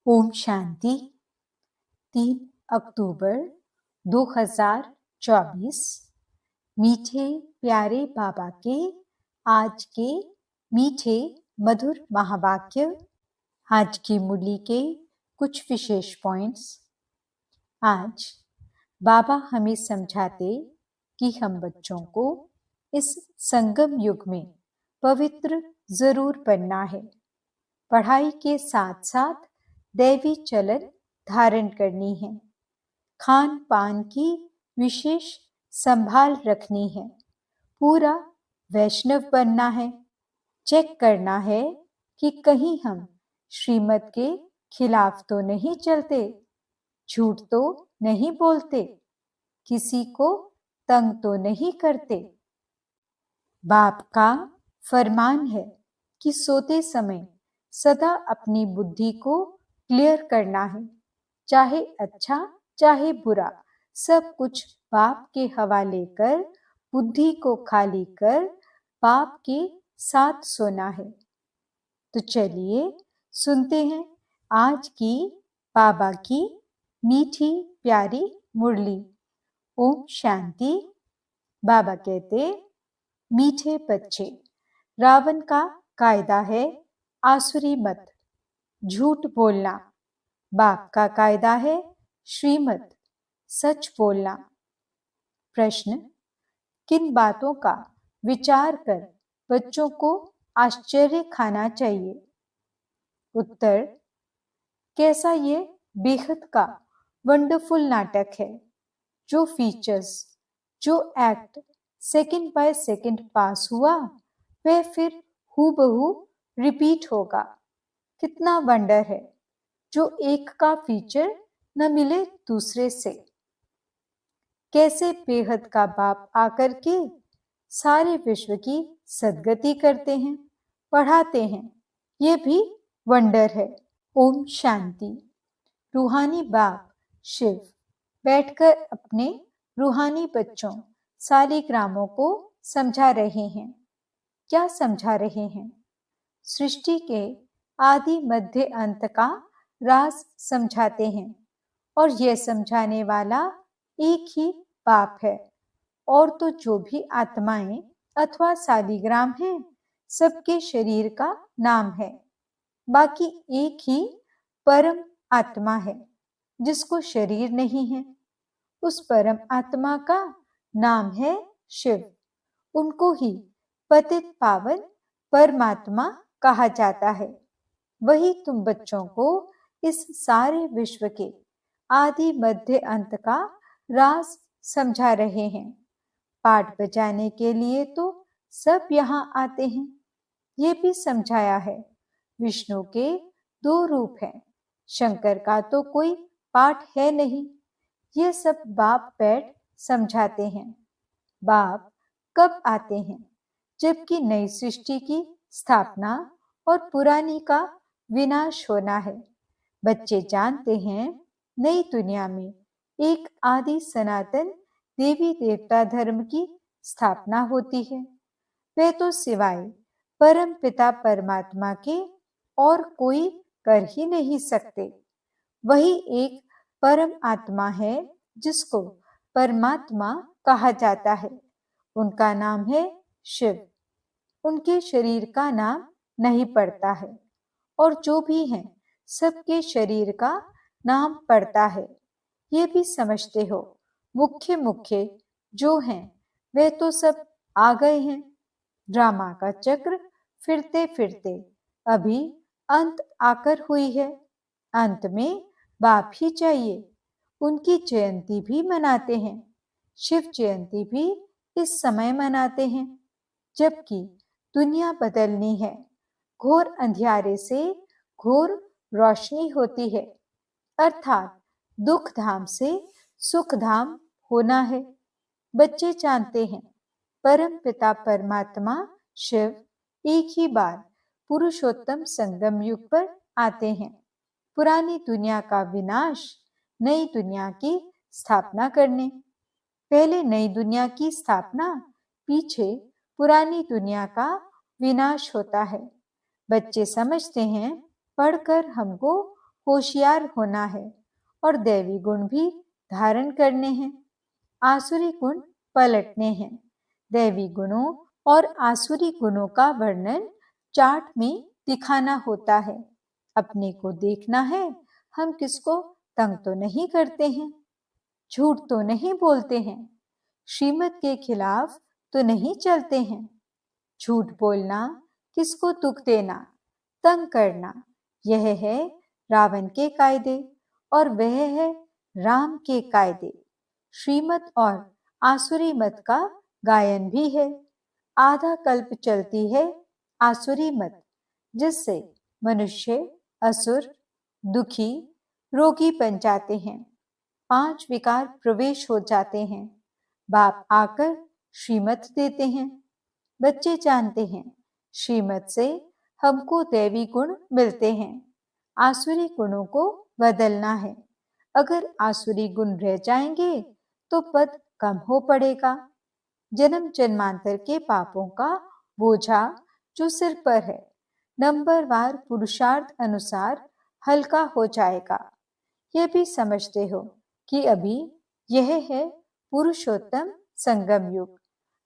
ओम शांति। 3 अक्टूबर 2024। मीठे प्यारे बाबा के आज के मीठे मधुर महावाक्य। आज की मुरली के कुछ विशेष पॉइंट्स। आज बाबा हमें समझाते कि हम बच्चों को इस संगम युग में पवित्र जरूर बनना है। पढ़ाई के साथ साथ दैवी चलन धारण करनी है। खान पान की विशेष संभाल रखनी है। पूरा वैष्णव बनना है। चेक करना है कि कहीं हम श्रीमत के खिलाफ तो नहीं चलते, झूठ तो नहीं बोलते, किसी को तंग तो नहीं करते। बाप का फरमान है कि सोते समय सदा अपनी बुद्धि को क्लियर करना है। चाहे अच्छा चाहे बुरा, सब कुछ बाप के हवाले कर बुद्धि को खाली कर बाप के साथ सोना है। तो चलिए सुनते हैं आज की बाबा की मीठी प्यारी मुरली। ओम शांति। बाबा कहते, मीठे बच्चे, रावण का कायदा है आसुरी मत, झूठ बोलना। बाप का कायदा है श्रीमत, सच बोलना। प्रश्न, किन बातों का विचार कर बच्चों को आश्चर्य खाना चाहिए? उत्तर, कैसा ये बेहद का वंडरफुल नाटक है। जो फीचर्स, जो एक्ट सेकंड बाय सेकंड पास हुआ, वह फिर हूबहू रिपीट होगा। कितना वंडर है जो एक का फीचर न मिले दूसरे से। कैसे बेहद का बाप आकर के सारे विश्व की सद्गति करते हैं, पढ़ाते हैं। ये भी वंडर है। ओम शांति। रूहानी बाप शिव बैठकर अपने रूहानी बच्चों सालिग्रामों को समझा रहे हैं। क्या समझा रहे हैं? सृष्टि के आदि मध्य अंत का राज समझाते हैं। और यह समझाने वाला एक ही बाप है। और तो जो भी आत्माएं अथवा सालिग्राम हैं, सबके शरीर का नाम है। बाकी एक ही परम आत्मा है जिसको शरीर नहीं है। उस परम आत्मा का नाम है शिव। उनको ही पतित पावन परमात्मा कहा जाता है। वही तुम बच्चों को इस सारे विश्व के आदि मध्य अंत का राज समझा रहे हैं। पाठ बजाने के लिए तो सब यहाँ आते हैं। ये भी समझाया है विष्णु के 2 रूप हैं। शंकर का तो कोई पाठ है नहीं। ये सब बाप बैठ समझाते हैं। बाप कब आते हैं? जबकि नई सृष्टि की स्थापना और पुरानी का विनाश होना है। बच्चे जानते हैं नई दुनिया में एक आदि सनातन देवी देवता धर्म की स्थापना होती है। वह तो सिवाय परम पिता परमात्मा के और कोई कर ही नहीं सकते। वही एक परम आत्मा है जिसको परमात्मा कहा जाता है। उनका नाम है शिव। उनके शरीर का नाम नहीं पड़ता है। और जो भी हैं सबके शरीर का नाम पड़ता है। ये भी समझते हो मुख्य मुख्य जो हैं वे तो सब आ गए हैं। ड्रामा का चक्र फिरते फिरते अभी अंत आकर हुई है। अंत में बाप ही चाहिए। उनकी जयंती भी मनाते हैं। शिव जयंती भी इस समय मनाते हैं जबकि दुनिया बदलनी है। घोर अंधियारे से घोर रोशनी होती है। अर्थात दुख धाम से सुख धाम होना है। बच्चे जानते हैं परम पिता परमात्मा शिव एक ही बार पुरुषोत्तम संगम युग पर आते हैं। पुरानी दुनिया का विनाश, नई दुनिया की स्थापना करने। पहले नई दुनिया की स्थापना, पीछे पुरानी दुनिया का विनाश होता है। बच्चे समझते हैं पढ़कर हमको होशियार होना है और दैवी गुण भी धारण करने हैं। आसुरी गुण पलटने हैं। दैवी गुणों और आसुरी गुणों का वर्णन चार्ट में दिखाना होता है। अपने को देखना है, हम किसको तंग तो नहीं करते हैं, झूठ तो नहीं बोलते हैं, श्रीमत के खिलाफ तो नहीं चलते हैं। झूठ बोलना, किसको दुख देना, तंग करना, यह है रावण के कायदे और वह है राम के कायदे। श्रीमत और आसुरी मत का गायन भी है। आधा कल्प चलती है आसुरी मत, जिससे मनुष्य असुर, दुखी, रोगी बन जाते हैं। 5 विकार प्रवेश हो जाते हैं। बाप आकर श्रीमत देते हैं। बच्चे जानते हैं श्रीमत से हमको दैवी गुण मिलते हैं। आसुरी गुणों को बदलना है। अगर आसुरी गुण रह जाएंगे तो पद कम हो पड़ेगा। जन्म जन्मांतर के पापों का बोझा जो सिर पर है, नंबरवार पुरुषार्थ अनुसार हल्का हो जाएगा। यह भी समझते हो कि अभी यह है पुरुषोत्तम संगम युग।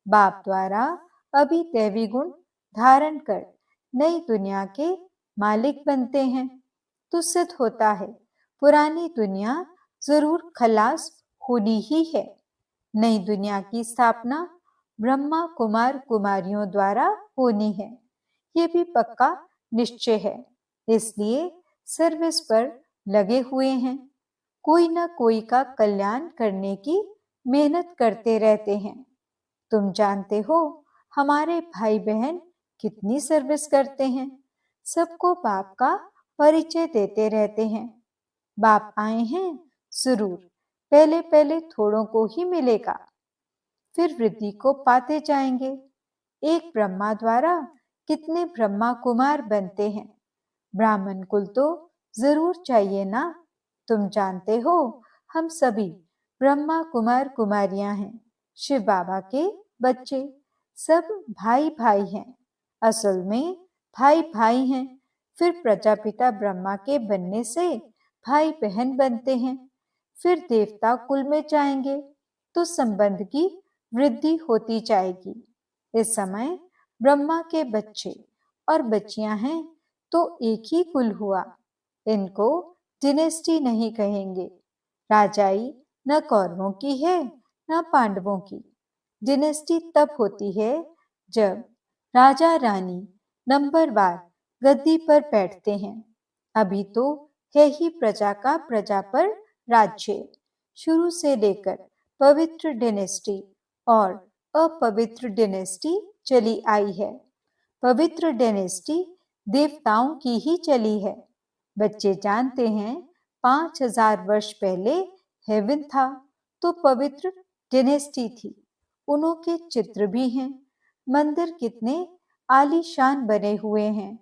बाप द्वारा अभी दैवी गुण धारण कर नई दुनिया के मालिक बनते हैं तो सिद्ध होता है पुरानी दुनिया जरूर खलास होनी ही है। नई दुनिया की स्थापना ब्रह्मा कुमार कुमारियों द्वारा होनी है, ये भी पक्का निश्चय है। इसलिए सर्विस पर लगे हुए हैं। कोई न कोई का कल्याण करने की मेहनत करते रहते हैं। तुम जानते हो हमारे भाई बहन कितनी सर्विस करते हैं। सबको बाप का परिचय देते रहते हैं। बाप आए हैं जरूर, पहले पहले थोड़ों को ही मिलेगा, फिर वृद्धि को पाते जाएंगे। एक ब्रह्मा द्वारा कितने ब्रह्मा कुमार बनते हैं। ब्राह्मण कुल तो जरूर चाहिए ना। तुम जानते हो हम सभी ब्रह्मा कुमार कुमारियां हैं, शिव बाबा के बच्चे। सब भाई भाई हैं, असल में भाई भाई हैं। फिर प्रजापिता ब्रह्मा के बनने से भाई बहन बनते हैं। फिर देवता कुल में जाएंगे तो संबंध की वृद्धि होती जाएगी। इस समय ब्रह्मा के बच्चे और बच्चियां हैं तो एक ही कुल हुआ। इनको डिनेस्टी नहीं कहेंगे। राजाई न कौरवों की है न पांडवों की। डिनेस्टी तब होती है जब राजा रानी नंबरवार गद्दी पर बैठते हैं। अभी तो है ही प्रजा का प्रजा पर राज्य। शुरू से लेकर पवित्र डिनेस्टी और अपवित्र डिनेस्टी चली आई है। पवित्र डिनेस्टी देवताओं की ही चली है। बच्चे जानते हैं 5000 वर्ष पहले हेवन था तो पवित्र डिनेस्टी थी। उन्हों के चित्र भी हैं। मंदिर कितने आलीशान बने हुए हैं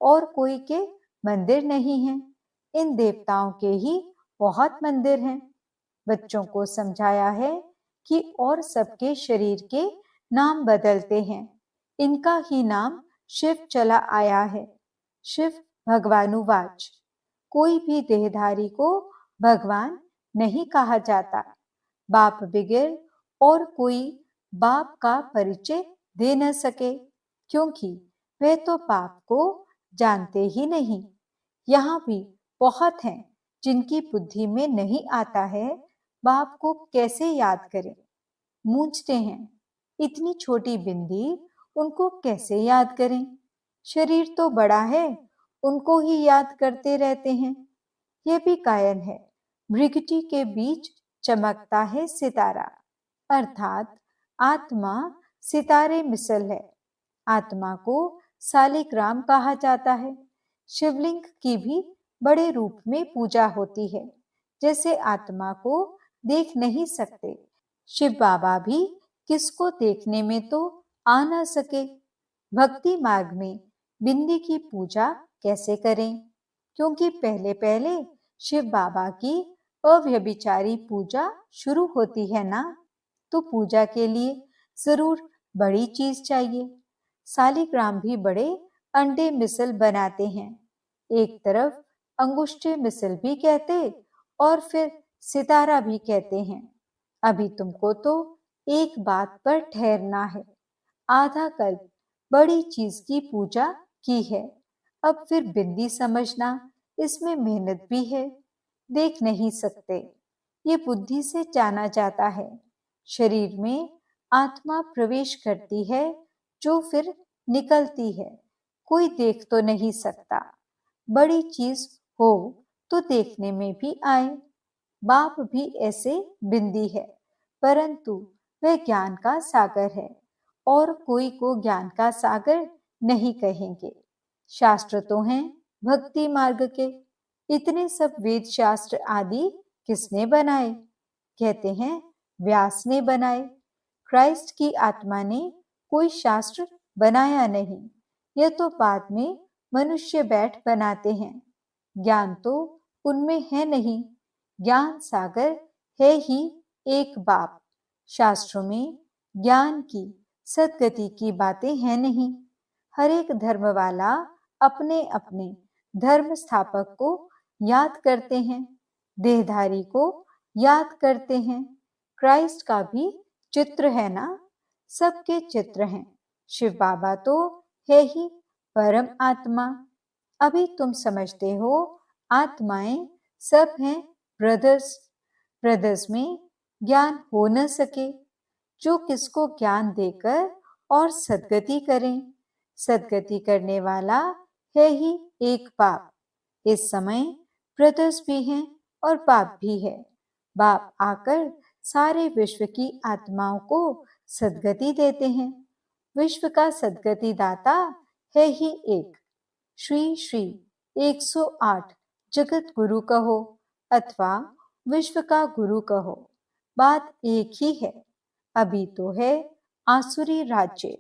और कोई के मंदिर नहीं हैं। इन देवताओं के ही बहुत मंदिर हैं। बच्चों को समझाया है कि और सबके शरीर के नाम बदलते हैं। इनका ही नाम शिव चला आया है। शिव भगवानुवाच। कोई भी देहधारी को भगवान नहीं कहा जाता। बाप बगैर और कोई बाप का परिचय दे न सके, क्योंकि वे तो बाप को जानते ही नहीं। यहाँ भी बहुत हैं जिनकी बुद्धि में नहीं आता है बाप को कैसे याद करें। मूंझते हैं, इतनी छोटी बिंदी उनको कैसे याद करें। शरीर तो बड़ा है, उनको ही याद करते रहते हैं। यह भी गायन है। भृगुटी के बीच चमकता है सितारा, अर्थात आत्मा सितारे मिसल है। आत्मा को सालिग्राम कहा जाता है। शिवलिंग की भी बड़े रूप में पूजा होती है। जैसे आत्मा को देख नहीं सकते, शिव बाबा भी किसको देखने में तो आ न सके। भक्ति मार्ग में बिंदी की पूजा कैसे करें, क्योंकि पहले पहले शिव बाबा की अव्यभिचारी पूजा शुरू होती है ना। तो पूजा के लिए जरूर बड़ी चीज चाहिए। सालिग्राम भी बड़े अंडे मिसल बनाते हैं। एक तरफ अंगुष्ठे मिसल भी कहते और फिर सितारा भी कहते हैं। अभी तुमको तो एक बात पर ठहरना है। आधा कल्प बड़ी चीज की पूजा की है। अब फिर बिंदी समझना, इसमें मेहनत भी है। देख नहीं सकते, ये बुद्धि से जाना जाता है। शरीर में आत्मा प्रवेश करती है जो फिर निकलती है। कोई देख तो नहीं सकता। बड़ी चीज हो तो देखने में भी आए। बाप भी ऐसे बिंदी है, परंतु वह ज्ञान का सागर है और कोई को ज्ञान का सागर नहीं कहेंगे। शास्त्र तो हैं भक्ति मार्ग के। इतने सब वेद शास्त्र आदि किसने बनाए? कहते हैं व्यास ने बनाए। क्राइस्ट की आत्मा ने कोई शास्त्र बनाया नहीं। यह तो बाद में मनुष्य बैठ बनाते हैं। ज्ञान तो उनमें है नहीं। ज्ञान सागर है ही एक बाप। शास्त्रों में ज्ञान की सद्गति की बातें हैं नहीं। हर एक धर्म वाला अपने अपने धर्म स्थापक को याद करते हैं, देहधारी को याद करते हैं। क्राइस्ट का भी चित्र है ना? सबके चित्र हैं। शिव बाबा तो है ही परम आत्मा। अभी तुम समझते हो आत्माएं सब हैं ब्रदर्स। ब्रदर्स में ज्ञान हो न सके जो किसको ज्ञान देकर और सद्गति करें। सद्गति करने वाला है ही एक बाप। इस समय ब्रदर्स भी हैं और बाप भी है। बाप आकर सारे विश्व की आत्माओं को सद्गति देते हैं। विश्व का सद्गति दाता है ही एक। श्री श्री 108 जगत गुरु कहो अथवा विश्व का गुरु कहो, बात एक ही है। अभी तो है आसुरी राज्य।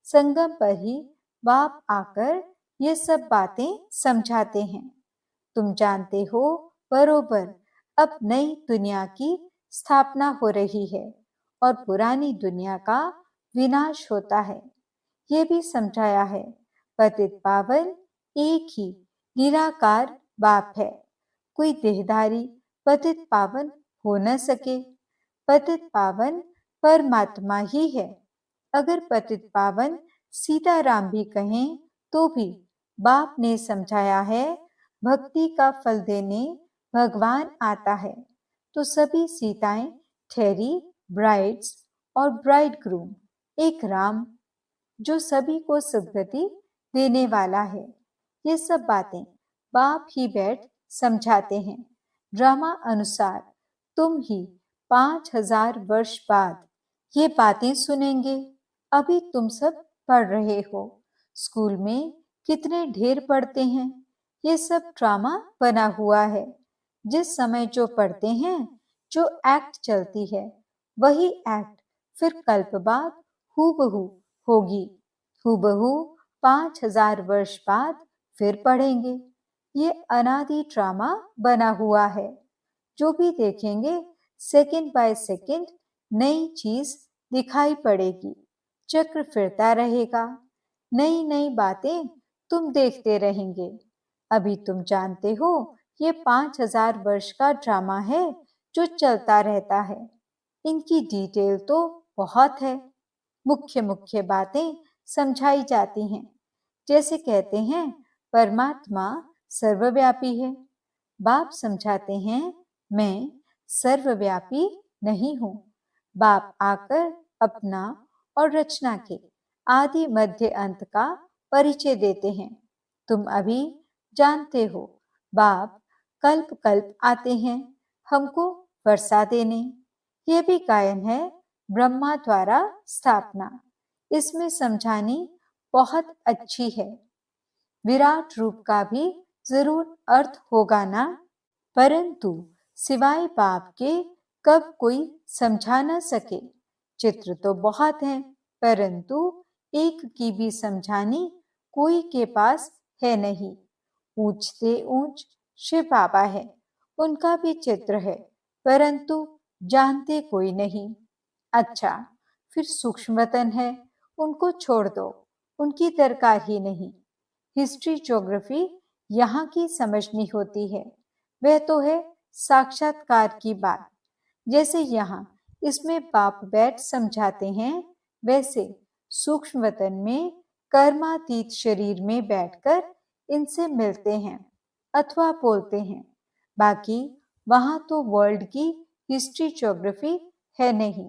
संगम पर ही बाप आकर ये सब बातें समझाते हैं। तुम जानते हो बरोबर अब नई दुनिया की स्थापना हो रही है और पुरानी दुनिया का विनाश होता है। ये भी समझाया है पतित पावन एक ही निराकार बाप है। कोई देहधारी पतित पावन हो न सके। पतित पावन परमात्मा ही है। अगर पतित पावन सीताराम भी कहें तो भी बाप ने समझाया है भक्ति का फल देने भगवान आता है। तो सभी सीताएं ठहरी ब्राइड्स और ब्राइड ग्रूम एक राम जो सभी को सद्गति देने वाला है। ये सब बातें बाप ही बैठ समझाते हैं। ड्रामा अनुसार तुम ही 5000 वर्ष बाद ये बातें सुनेंगे। अभी तुम सब पढ़ रहे हो। स्कूल में कितने ढेर पढ़ते हैं। ये सब ड्रामा बना हुआ है। जिस समय जो पढ़ते हैं, जो एक्ट चलती है, वही एक्ट फिर कल्प बाद हूबहू होगी। हूबहू 5000 वर्ष बाद फिर पढ़ेंगे। ये अनादि ड्रामा बना हुआ है। जो भी देखेंगे सेकंड बाय सेकंड नई चीज दिखाई पड़ेगी। चक्र फिरता रहेगा। नई नई बातें तुम देखते रहेंगे। अभी तुम जानते हो ये 5000 वर्ष का ड्रामा है जो चलता रहता है। इनकी डिटेल तो बहुत है। मुख्य मुख्य बातें समझाई जाती हैं। जैसे कहते हैं परमात्मा सर्वव्यापी है। बाप समझाते हैं मैं सर्वव्यापी नहीं हूँ। बाप आकर अपना और रचना के आदि मध्य अंत का परिचय देते हैं। तुम अभी जानते हो बाप कल्प कल्प आते हैं हमको वर्षा देने। यह भी गायन है ब्रह्मा द्वारा स्थापना। इसमें समझानी बहुत अच्छी है। विराट रूप का भी जरूर अर्थ होगा ना, परंतु सिवाय बाप के कब कोई समझा न सके। चित्र तो बहुत हैं, परंतु एक की भी समझानी कोई के पास है नहीं। ऊंच से ऊंच शिव बाबा है, उनका भी चित्र है, परंतु जानते कोई नहीं। अच्छा, फिर सूक्ष्मतन है, उनको छोड़ दो, उनकी दरकार ही नहीं। हिस्ट्री ज्योग्राफी यहाँ की समझनी होती है वह तो है साक्षात्कार की बात। जैसे यहाँ इसमें बाप बैठ समझाते हैं, वैसे सूक्ष्म वतन में कर्मातीत शरीर में बैठकर इनसे मिलते हैं अथवा बोलते हैं। बाकी वहां तो वर्ल्ड की हिस्ट्री ज्योग्राफी है नहीं,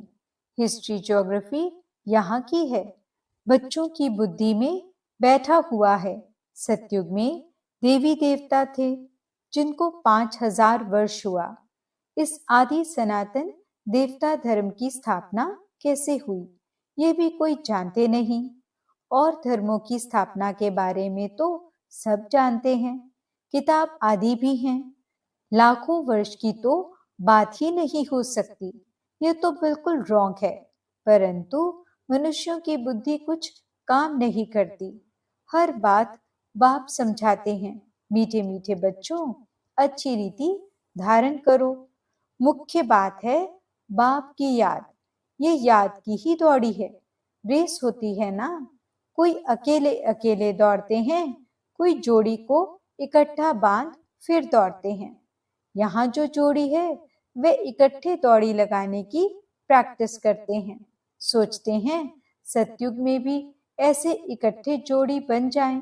हिस्ट्री ज्योग्राफी यहाँ की है, बच्चों की बुद्धि में बैठा हुआ है। सतयुग में देवी देवता थे जिनको 5000 वर्ष हुआ। इस आदि सनातन देवता धर्म की स्थापना कैसे हुई ये भी कोई जानते नहीं, और धर्मों की स्थापना के बारे में तो सब जानते हैं, किताब आदि भी हैं। लाखों वर्ष की तो बात ही नहीं हो सकती, ये तो बिल्कुल रॉन्ग है। परंतु मनुष्यों की बुद्धि कुछ काम नहीं करती। हर बात बाप समझाते हैं, मीठे मीठे बच्चों अच्छी रीति धारण करो। मुख्य बात है बाप की याद, ये याद की ही दौड़ी है। रेस होती है ना, कोई अकेले अकेले दौड़ते हैं, कोई जोड़ी को इकट्ठा बांध फिर दौड़ते हैं। यहाँ जो जोड़ी है वे इकट्ठे दौड़ी लगाने की प्रैक्टिस करते हैं। सोचते हैं सतयुग में भी ऐसे इकट्ठे जोड़ी बन जाएं।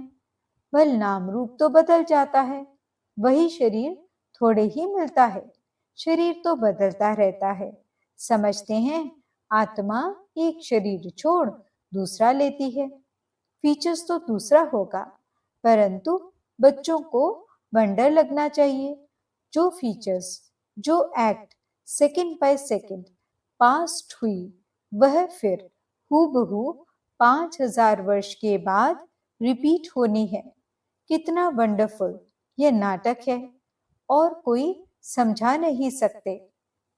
वह नाम रूप तो बदल जाता है, वही शरीर थोड़े ही मिलता है, शरीर तो बदलता रहता है। समझते हैं आत्मा एक शरीर छोड़ दूसरा लेती है, फीचर्स तो दूसरा होगा, परंतु बच्चों को वंडर लगना चाहिए। जो फीचर्स, जो act second by second past हुई वह फिर हूबहू 5000 वर्ष के बाद रिपीट होनी है। कितना वंडरफुल यह नाटक है, और कोई समझा नहीं सकते।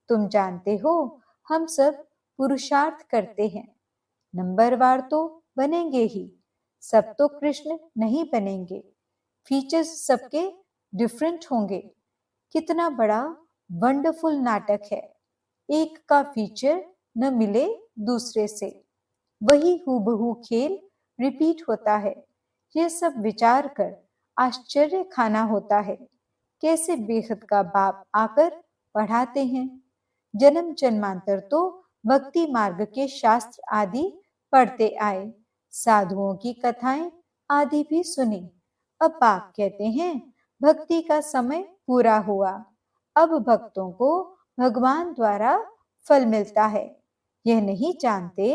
तुम जानते हो हम सब पुरुषार्थ करते हैं, नंबरवार तो बनेंगे ही, सब तो कृष्ण नहीं बनेंगे, फीचर्स सबके डिफरेंट होंगे। कितना बड़ा वंडरफुल नाटक है, एक का फीचर न मिले दूसरे से, वही हूबहू खेल रिपीट होता है। ये सब विचार कर आश्चर्य खाना होता है, कैसे बेखुद का बाप आकर पढ़ाते हैं। जन्म जन्मांतर तो भक्ति मार्ग के शास्त्र आदि पढ़ते आए, साधुओं की कथाएं आदि भी सुनी। अब बाप कहते हैं भक्ति का समय पूरा हुआ, अब भक्तों को भगवान द्वारा फल मिलता है। यह नहीं जानते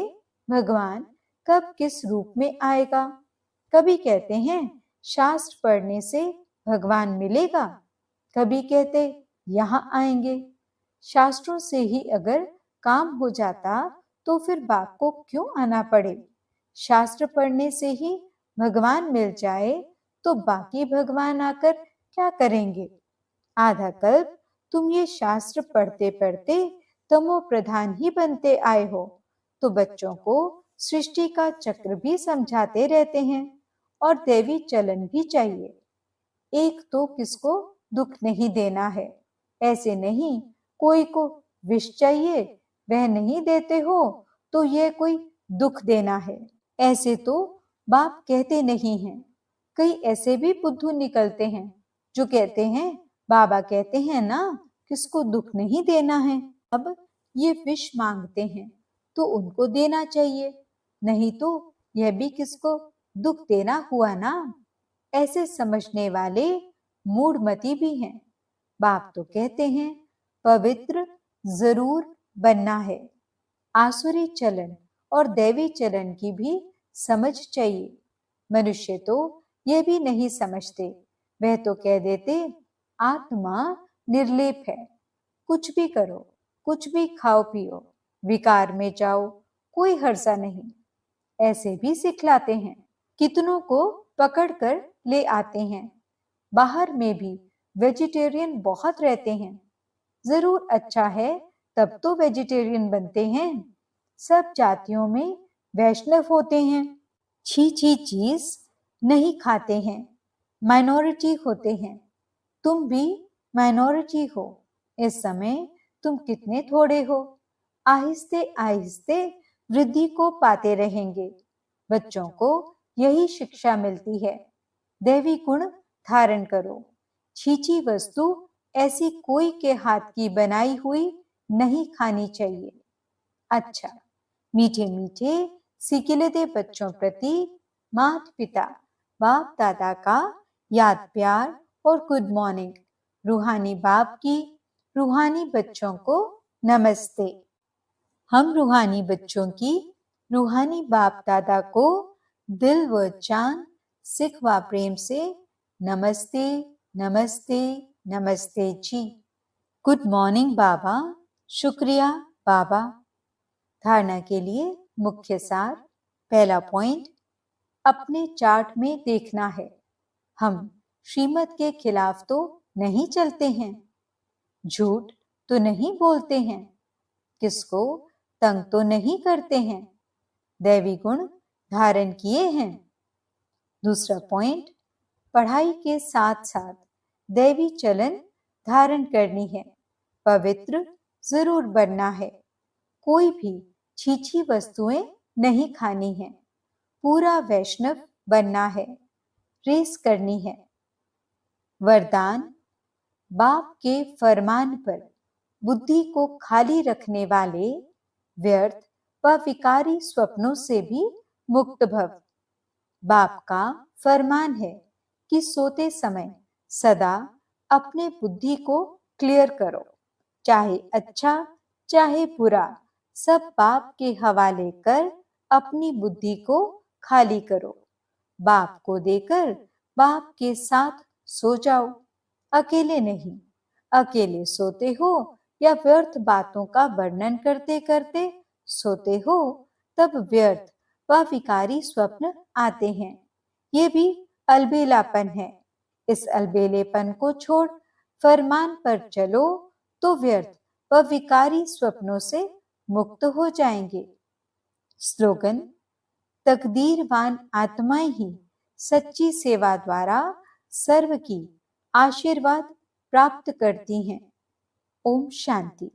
भगवान कब किस रूप में आएगा। कभी कहते हैं शास्त्र पढ़ने से भगवान मिलेगा, कभी कहते यहाँ आएंगे। शास्त्रों से ही अगर काम हो जाता तो फिर बाप को क्यों आना पड़े। शास्त्र पढ़ने से ही भगवान मिल जाए तो बाकी भगवान आकर क्या करेंगे। आधा कल्प तुम ये शास्त्र पढ़ते पढ़ते तमो प्रधान ही बनते आए हो, तो बच्चों को सृष्टि का चक्र भी समझाते रहते हैं और दैवी चलन भी चाहिए। एक तो किसको दुख नहीं देना है, ऐसे नहीं कोई को विष चाहिए वह नहीं देते हो तो यह कोई दुख देना है, ऐसे तो बाप कहते नहीं हैं। कई ऐसे भी बुद्धू निकलते हैं जो कहते हैं बाबा कहते हैं ना किसको दुख नहीं देना है, अब ये विष मांगते हैं तो उनको देना चाहिए, नहीं तो यह भी किसको दुख देना हुआ ना। ऐसे समझने वाले मूढ़मती भी हैं। बाप तो कहते हैं पवित्र जरूर बनना है। आसुरी चलन और दैवी चलन की भी समझ चाहिए। मनुष्य तो यह भी नहीं समझते, वह तो कह देते आत्मा निर्लेप है, कुछ भी करो, कुछ भी खाओ पियो, विकार में जाओ, कोई हर्जा नहीं, ऐसे भी सिखलाते हैं। कितनों को पकड़कर ले आते हैं। बाहर में भी वेजिटेरियन बहुत रहते हैं। जरूर अच्छा है तब तो वेजिटेरियन बनते हैं। सब जातियों में वैष्णव होते हैं, छी छी चीज नहीं खाते हैं, माइनॉरिटी होते हैं। तुम भी माइनॉरिटी हो। इस समय तुम कितने थोड़े हो, आहिस्ते आहिस्ते वृद्धि को पाते रहेंगे। बच्चों को यही शिक्षा मिलती है। दैवी गुण धारण करो। छींची वस्तु ऐसी कोई के हाथ की बनाई हुई नहीं खानी चाहिए। अच्छा, मीठे मीठे सिकिलते बच्चों प्रति माता पिता बाप दादा का याद प्यार और गुड मॉर्निंग। रूहानी बाप की रूहानी बच्चों को नमस्ते। हम रूहानी बच्चों की रूहानी बाप दादा को दिल व जान सिख व प्रेम से नमस्ते नमस्ते नमस्ते जी। गुड मॉर्निंग बाबा। शुक्रिया बाबा। धारणा के लिए मुख्य सार। पहला पॉइंट, अपने चार्ट में देखना है। हम श्रीमत के खिलाफ तो नहीं चलते हैं, झूठ तो नहीं बोलते हैं, किसको तंग तो नहीं करते हैं, दैवी गुण धारण किए हैं। दूसरा पॉइंट, पढ़ाई के साथ साथ दैवी चलन धारण करनी है। पवित्र जरूर बनना है। कोई भी छीछी वस्तुएं नहीं खानी है। पूरा वैष्णव बनना है। रेस करनी है। वरदान, बाप के फरमान पर बुद्धि को खाली रखने वाले व्यर्थ व विकारी स्वप्नों से भी मुक्त भव। बाप का फरमान है कि सोते समय सदा अपने बुद्धि को क्लियर करो, चाहे अच्छा चाहे बुरा, सब बाप के हवाले कर अपनी बुद्धि को खाली करो। बाप को देकर बाप के साथ सो जाओ। अकेले नहीं, अकेले सोते हो या व्यर्थ बातों का वर्णन करते करते सोते हो, तब व्यर्थ व विकारी स्वप्न आते हैं। ये भी अलबेलापन है। इस अलबेलेपन को छोड़ फरमान पर चलो तो व्यर्थ व विकारी स्वप्नों से मुक्त हो जाएंगे। स्लोगन, तकदीरवान आत्माएं ही सच्ची सेवा द्वारा सर्व की आशीर्वाद प्राप्त करती हैं। ओम शांति।